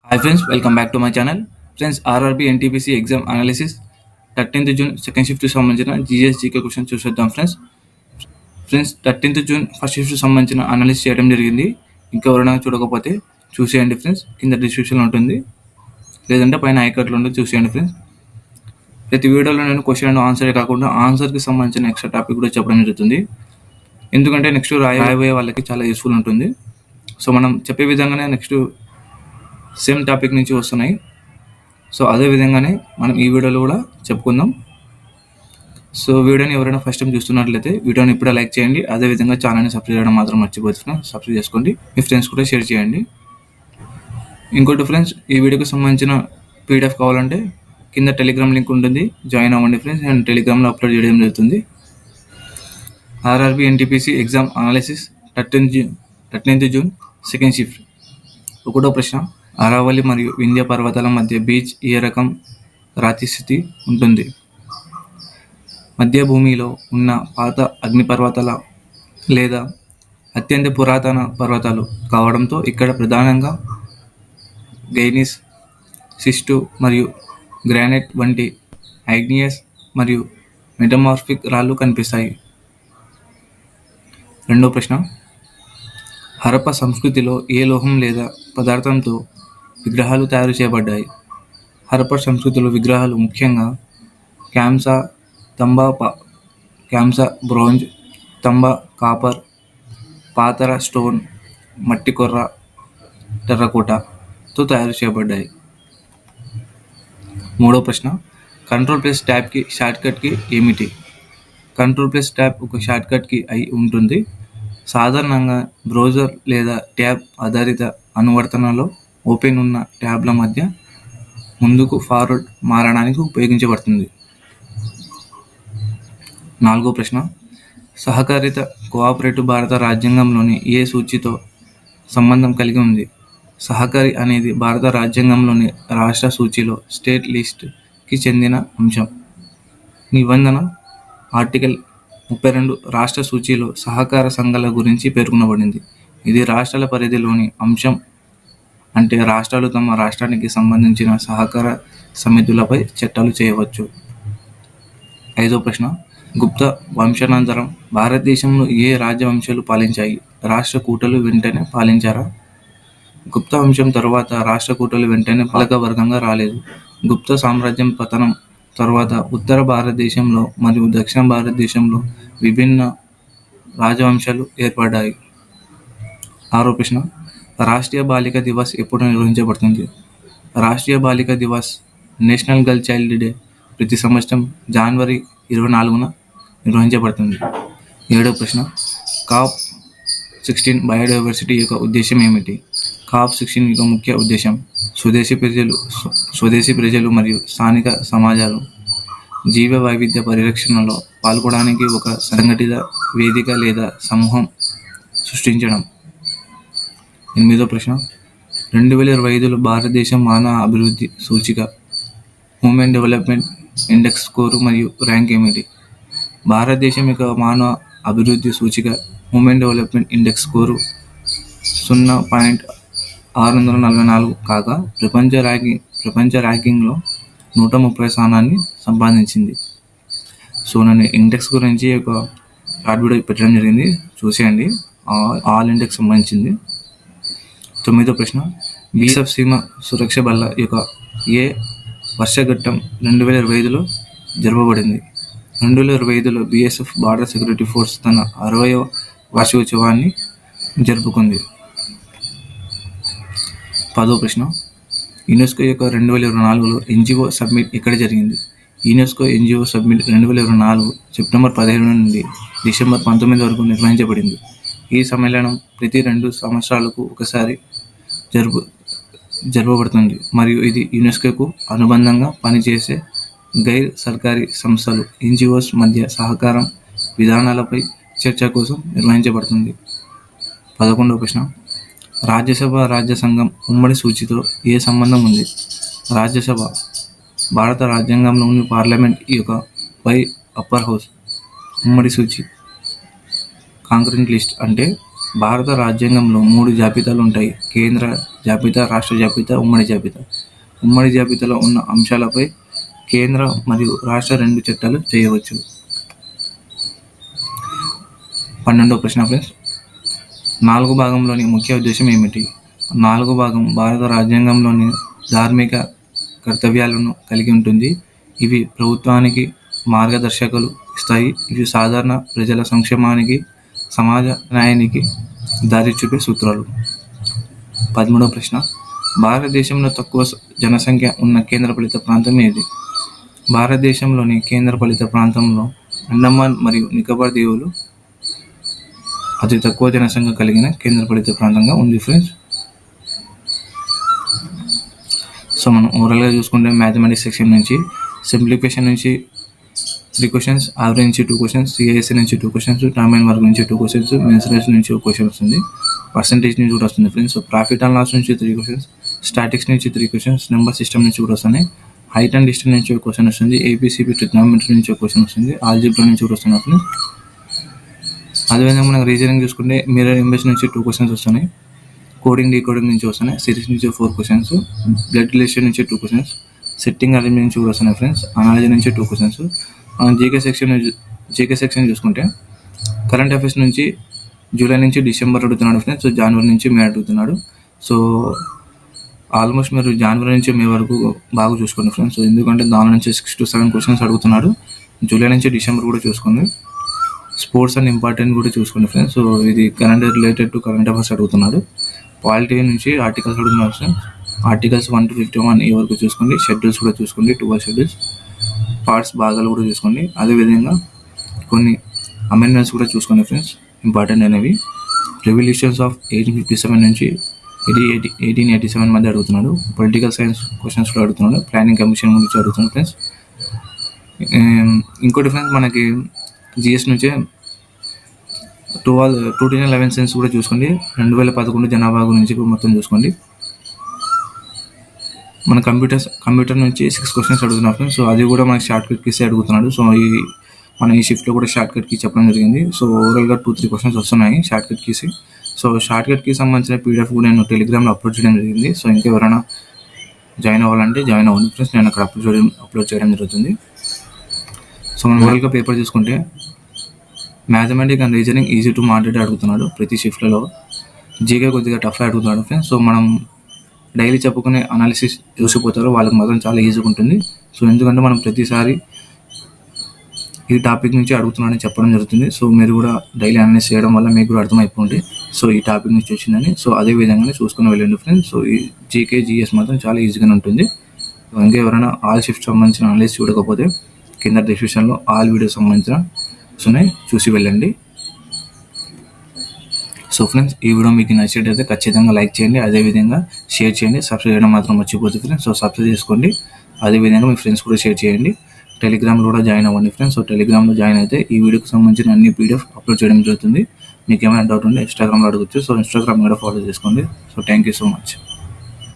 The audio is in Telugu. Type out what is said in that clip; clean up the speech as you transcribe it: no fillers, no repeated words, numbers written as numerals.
Hi friends, welcome back to my channel. Friends, RRB NTPC exam analysis 13th June second shift సంబంధించిన జిఎస్ జీకే క్వశ్చన్ చూసేద్దాం friends. 13th June first shift సంబంధించిన అనాలిసిస్ చేయడం జరిగింది. ఇంకా ఎవరైనా చూడకపోతే చూసేయండి ఫ్రెండ్స్. కింద డిస్క్రిప్షన్లో ఉంటుంది, లేదంటే పైన ఐకార్డ్లో ఉంటుంది, చూసేయండి ఫ్రెండ్స్. ప్రతి వీడియోలో నేను క్వశ్చన్ అండ్ ఆన్సరే కాకుండా ఆన్సర్కి సంబంధించిన ఎక్స్ట్రా టాపిక్ కూడా చెప్పడం జరుగుతుంది. ఎందుకంటే నెక్స్ట్ రాయబోయే వాళ్ళకి చాలా యూస్ఫుల్ ఉంటుంది. సో మనం చెప్పే విధంగానే నెక్స్ట్ సేమ్ టాపిక్ నుంచి వస్తున్నాయి. సో అదే విధంగానే మనం ఈ వీడియోలో కూడా చెప్పుకుందాం. సో వీడియోని ఎవరైనా ఫస్ట్ టైం చూస్తున్నట్లయితే వీడియోని ఇప్పుడే లైక్ చేయండి. అదేవిధంగా ఛానల్ని సబ్స్క్రైబ్ చేయడం మాత్రం మర్చిపోతున్నాను. సబ్స్క్రైబ్ చేసుకోండి, మీ ఫ్రెండ్స్ కూడా షేర్ చేయండి. ఇంకోటి ఫ్రెండ్స్, ఈ వీడియోకి సంబంధించిన పీడిఎఫ్ కావాలంటే కింద టెలిగ్రామ్ లింక్ ఉంటుంది, జాయిన్ అవ్వండి ఫ్రెండ్స్. నేను టెలిగ్రామ్లో అప్లోడ్ చేయడం జరుగుతుంది. RRB NTPC exam analysis 13th June second shift. ఒకటో ప్రశ్న, అరావళి మరియు వింధ్య పర్వతాల మధ్య బీచ్ ఏ రకం రాతి స్థితి ఉంటుంది? మధ్య భూమిలో ఉన్న పాత అగ్నిపర్వతాల లేదా అత్యంత పురాతన పర్వతాలు కావడంతో ఇక్కడ ప్రధానంగా గైనీస్, సిస్టు మరియు గ్రానైట్ వంటి ఐగ్నియస్ మరియు మెటమార్ఫిక్ రాళ్ళు కనిపిస్తాయి. రెండో ప్రశ్న, హరప్ప సంస్కృతిలో ఏ లోహం లేదా పదార్థంతో విగ్రహాలు తయారు చేయబడ్డాయి? హరప్ప సంస్కృతిలో విగ్రహాలు ముఖ్యంగా క్యామ్సా, బ్రోంజ్, తంబా, కాపర్, పాతర స్టోన్, మట్టి కొర్ర, టెర్రకోటాతో తయారు చేయబడ్డాయి. మూడో ప్రశ్న, కంట్రోల్+ట్యాబ్కి షార్ట్కట్కి ఏమిటి? కంట్రోల్+ట్యాబ్ ఒక షార్ట్కట్కి అయి ఉంటుంది. సాధారణంగా బ్రౌజర్ లేదా ట్యాబ్ ఆధారిత అనువర్తనాల్లో ఓపెన్ ఉన్న ట్యాబ్ల మధ్య ముందుకు ఫార్వర్డ్ మారడానికి ఉపయోగించబడుతుంది. నాలుగో ప్రశ్న, సహకారిత కోఆపరేటివ్ భారత రాజ్యాంగంలోని ఏ సూచితో సంబంధం కలిగి ఉంది? సహకారి అనేది భారత రాజ్యాంగంలోని రాష్ట్ర సూచిలో స్టేట్ లిస్ట్కి చెందిన అంశం. నిబంధన ఆర్టికల్ 32 రాష్ట్ర సూచీలో సహకార సంఘాల గురించి పేర్కొనబడింది. ఇది రాష్ట్రాల పరిధిలోని అంశం, అంటే రాష్ట్రాలు తమ రాష్ట్రానికి సంబంధించిన సహకార సమితులపై చట్టాలు చేయవచ్చు. ఐదో ప్రశ్న, గుప్త వంశానంతరం భారతదేశంలో ఏ రాజవంశాలు పాలించాయి? రాష్ట్రకూటలు వెంటనే పాలించారా? గుప్త వంశం తరువాత రాష్ట్రకూటలు వెంటనే పాలకవర్గంగా రాలేదు. గుప్త సామ్రాజ్యం పతనం తర్వాత ఉత్తర భారతదేశంలో మరియు దక్షిణ భారతదేశంలో విభిన్న రాజవంశాలు ఏర్పడ్డాయి. ఆరో ప్రశ్న, రాష్ట్రీయ బాలిక దివస్ ఎప్పుడు నిర్వహించబడుతుంది? Rashtriya Balika Divas, national girl child day ప్రతి సంవత్సరం జనవరి 24న నిర్వహించబడుతుంది. ఏడో ప్రశ్న, COP16 బయోడైవర్సిటీ యొక్క ఉద్దేశం ఏమిటి? COP16 యొక్క ముఖ్య ఉద్దేశం స్వదేశీ ప్రజలు మరియు స్థానిక సమాజాలు జీవ వైవిధ్య పరిరక్షణలో పాల్గొనడానికి ఒక సంఘటిత వేదిక లేదా సమూహం సృష్టించడం. ఎనిమిదో ప్రశ్న, 2025 భారతదేశం మానవ అభివృద్ధి సూచిక హ్యూమన్ డెవలప్మెంట్ ఇండెక్స్ స్కోరు మరియు ర్యాంక్ ఏమిటి? భారతదేశం యొక్క మానవ అభివృద్ధి సూచిక హ్యూమన్ డెవలప్మెంట్ ఇండెక్స్ స్కోరు 0.644 కాగా ప్రపంచ ర్యాంకింగ్లో 130 స్థానాన్ని సంపాదించింది. సో నేను ఇండెక్స్ గురించి ఒక షార్ట్ వీడియో పెట్టడం జరిగింది, చూసేయండి. ఆల్ ఇండెక్స్ సంబంధించింది. తొమ్మిదో ప్రశ్న, బీఎస్ఎఫ్ సీమ సురక్ష బల్ల యొక్క ఏ వర్షఘట్టం 2025లో జరపబడింది? 2025లో బీఎస్ఎఫ్ బార్డర్ సెక్యూరిటీ ఫోర్స్ తన 60వ వార్షికోత్సవాన్ని జరుపుకుంది. పదో ప్రశ్న, యునెస్కో యొక్క 2024లో ఎన్జిఓ సబ్మిట్ ఎక్కడ జరిగింది? యునెస్కో ఎన్జిఓ సబ్మిట్ 2024 సెప్టెంబర్ 15 నుండి డిసెంబర్ 19 వరకు నిర్వహించబడింది. ఈ సమ్మేళనం ప్రతి 2 సంవత్సరాలకు ఒకసారి జరపబడుతుంది మరియు ఇది యునెస్కోకు అనుబంధంగా పనిచేసే గైర్ సర్కారీ సంస్థలు ఎన్జిఓస్ మధ్య సహకారం విధానాలపై చర్చ కోసం నిర్వహించబడుతుంది. 11వ ప్రశ్న, రాజ్యసభ రాజ్యసంఘం ఉమ్మడి సూచితో ఏ సంబంధం ఉంది? రాజ్యసభ భారత రాజ్యాంగంలోని పార్లమెంట్ యొక్క అప్పర్ హౌస్. ఉమ్మడి సూచి కాంకరెంట్ లిస్ట్ అంటే భారత రాజ్యాంగంలో 3 జాబితాలు ఉంటాయి. కేంద్ర జాబితా, రాష్ట్ర జాబితా, ఉమ్మడి జాబితా. ఉమ్మడి జాబితాలో ఉన్న అంశాలపై కేంద్ర మరియు రాష్ట్ర 2 చట్టాలు చేయవచ్చు. 12వ ప్రశ్న ఫ్రెండ్స్, 4 భాగంలోని ముఖ్య ఉద్దేశం ఏమిటి? 4 భాగం భారత రాజ్యాంగంలోని ధార్మిక కర్తవ్యాలను కలిగి ఉంటుంది. ఇవి ప్రభుత్వానికి మార్గదర్శకాలు ఇస్తాయి. ఇవి సాధారణ ప్రజల సంక్షేమానికి, సమాజ న్యాయానికి దారి చూపే సూత్రాలు. 13వ ప్రశ్న, భారతదేశంలో తక్కువ జనసంఖ్య ఉన్న కేంద్రపాలిత ప్రాంతం ఏది? భారతదేశంలోని కేంద్రపాలిత ప్రాంతంలో అండమాన్ మరియు నికోబార్ దీవులు అతి తక్కువ జనసంఖ్య కలిగిన కేంద్రపాలిత ప్రాంతంగా ఉంది ఫ్రెండ్స్. సో మనం ఓవరాల్గా చూసుకుంటే మ్యాథమెటిక్స్ సెక్షన్ నుంచి సింప్లిఫికేషన్ నుంచి 3 క్వశ్చన్స్, యావరేజ్ నుంచి 2 క్వశ్చన్స్, సిఐఎస్సి నుంచి 2 క్వశ్చన్స్, టర్మ్ అండ్ వర్క్ నుంచి 2 క్వశ్చన్స్, మెన్సురేషన్ నుంచి 1 క్వశ్చన్ వస్తుంది, పర్సంటేజ్ నుంచి కూడా వస్తుంది friends. So profit and loss నుంచి 3 క్వశ్చన్స్, స్టాటిక్స్ నుంచి 3 క్వశ్చన్స్, నెంబర్ సిస్టమ్ నుంచి కూడా వస్తున్నాయి, హైట్ అండ్ డిస్టెన్స్ నుంచి 1 క్వశ్చన్ వస్తుంది, ఏపీసీపీ ట్రిగ్నోమెట్రీ నుంచి 1 క్వశ్చన్ వస్తుంది, ఆల్జీబ్రా నుంచి కూడా వస్తుంది ఫ్రెండ్స్. అదేవిధంగా మనకు రీజనింగ్ చూసుకుంటే మిర్రర్ ఇమేజ్ నుంచి 2 క్వశ్చన్స్ వస్తున్నాయి, కోడింగ్ డీకోడింగ్ నుంచి వస్తున్నాయి, సిరీస్ నుంచి 4 క్వశ్చన్స్, బ్లడ్ రిలేషన్ నుంచి 2 క్వశ్చన్స్, సెట్టింగ్ అరేంజ్మెంట్ నుంచి కూడా వస్తున్నాయి ఫ్రెండ్స్, అనాలజీ నుంచి 2 క్వశ్చన్స్. జీకే సెక్షన్ చూసుకుంటే కరెంట్ అఫైర్స్ నుంచి జూలై నుంచి డిసెంబర్ అడుగుతున్నాడు ఫ్రెండ్స్. సో జనవరి నుంచి మే అడుగుతున్నాడు. సో ఆల్మోస్ట్ మీరు జనవరి నుంచి మే వరకు బాగా చూసుకోండి ఫ్రెండ్స్. సో ఎందుకంటే దాని నుంచి 6 to 7 క్వశ్చన్స్ అడుగుతున్నాడు. జూలై నుంచి డిసెంబర్ కూడా చూసుకోండి. స్పోర్ట్స్ అండ్ ఇంపార్టెంట్ కూడా చూసుకోండి ఫ్రెండ్స్. సో ఇది current related to current affairs అడుగుతున్నాడు. పాలిటీ నుంచి ఆర్టికల్స్ అడుగుతున్నారు ఫ్రెండ్స్. ఆర్టికల్స్ 1 to 51 ఈ వరకు చూసుకోండి. షెడ్యూల్స్ కూడా చూసుకోండి, 12 షెడ్యూల్స్, పార్ట్స్ భాగాలు కూడా చూసుకోండి. అదేవిధంగా కొన్ని అమెండ్మెంట్స్ కూడా చూసుకోండి ఫ్రెండ్స్, ఇంపార్టెంట్ అనేవి. రెవల్యూషన్స్ ఆఫ్ 1857 నుంచి 1887 మధ్య అడుగుతున్నాడు. పొలిటికల్ సైన్స్ క్వశ్చన్స్ కూడా అడుగుతున్నాడు. ప్లానింగ్ కమిషన్ గురించి అడుగుతున్నాడు ఫ్రెండ్స్. ఇంకోటి ఫ్రెండ్స్, మనకి జిఎస్ నుంచే 2011 సెన్స్ కూడా చూసుకోండి. 2011 జనాభా గురించి మొత్తం చూసుకోండి. మన కంప్యూటర్ నుంచి 6 క్వశ్చన్స్ అడుగుతున్నారు ఫ్రెండ్స్. సో అది కూడా మనకి షార్ట్ కట్ కీసే అడుగుతున్నాడు. సో ఈ షిఫ్ట్లో కూడా షార్ట్ కట్ కీ చెప్పడం జరిగింది. సో ఓవరాల్గా 2-3 క్వశ్చన్స్ వస్తున్నాయి షార్ట్ కట్ కీసి. సో షార్ట్ కట్ కీ సంబంధించిన పీడిఎఫ్ కూడా నేను టెలిగ్రామ్లో అప్లోడ్ చేయడం జరిగింది. సో ఇంకెవరైనా జాయిన్ అవ్వాలంటే జాయిన్ అవ్వండి ఫ్రెండ్స్, నేను అక్కడ అప్లోడ్ చేయడం జరుగుతుంది. సో మనం ఓవరాల్గా పేపర్ చూసుకుంటే mathematics and reasoning easy to moderate అడుగుతున్నాడు ప్రతి షిఫ్ట్లలో. జీకే కొద్దిగా టఫ్ అడుగుతున్నాడు ఫ్రెండ్స్. సో మనం డైలీ చెప్పుకునే అనాలిసిస్ చూసిపోతారో వాళ్ళకి మాత్రం చాలా ఈజీగా ఉంటుంది. సో ఎందుకంటే మనం ప్రతిసారి ఈ టాపిక్ నుంచి అడుగుతున్నాడని చెప్పడం జరుగుతుంది. సో మీరు కూడా డైలీ అనాలిసిస్ చేయడం వల్ల మీకు కూడా అర్థమైపోతుంది సో ఈ టాపిక్ నుంచి వచ్చిందని. సో అదే విధంగానే చూసుకుని వెళ్ళండి ఫ్రెండ్స్. సో ఈ జీకే జిఎస్ మాత్రం చాలా ఈజీగానే ఉంటుంది. ఇంకా ఎవరైనా ఆల్ షిఫ్ట్ సంబంధించిన అనాలిసిస్ చూడకపోతే కింద డిస్క్రిప్షన్లో ఆల్ వీడియో సంబంధించిన ఉన్నాయి, చూసి వెళ్ళండి. సో ఫ్రెండ్స్, ఈ వీడియో మీకు నచ్చినట్టయితే ఖచ్చితంగా లైక్ చేయండి, అదేవిధంగా షేర్ చేయండి. సబ్స్క్రైబ్ చేయడం మాత్రం మర్చిపోతుంది ఫ్రెండ్స్. సో సబ్స్క్రైబ్ చేసుకోండి, అదేవిధంగా మీ ఫ్రెండ్స్ కూడా షేర్ చేయండి. టెలిగ్రామ్లో కూడా జాయిన్ అవ్వండి ఫ్రెండ్స్. సో టెలిగ్రామ్లో జాయిన్ అయితే ఈ వీడియోకి సంబంధించిన అన్ని పీడిఎఫ్ అప్లోడ్ చేయడం జరుగుతుంది. మీకు ఏమైనా డౌట్ ఉంటే ఇన్స్టాగ్రామ్లో అడగచ్చు. సో ఇన్స్టాగ్రామ్ కూడా ఫాలో చేసుకోండి. So thank you so much.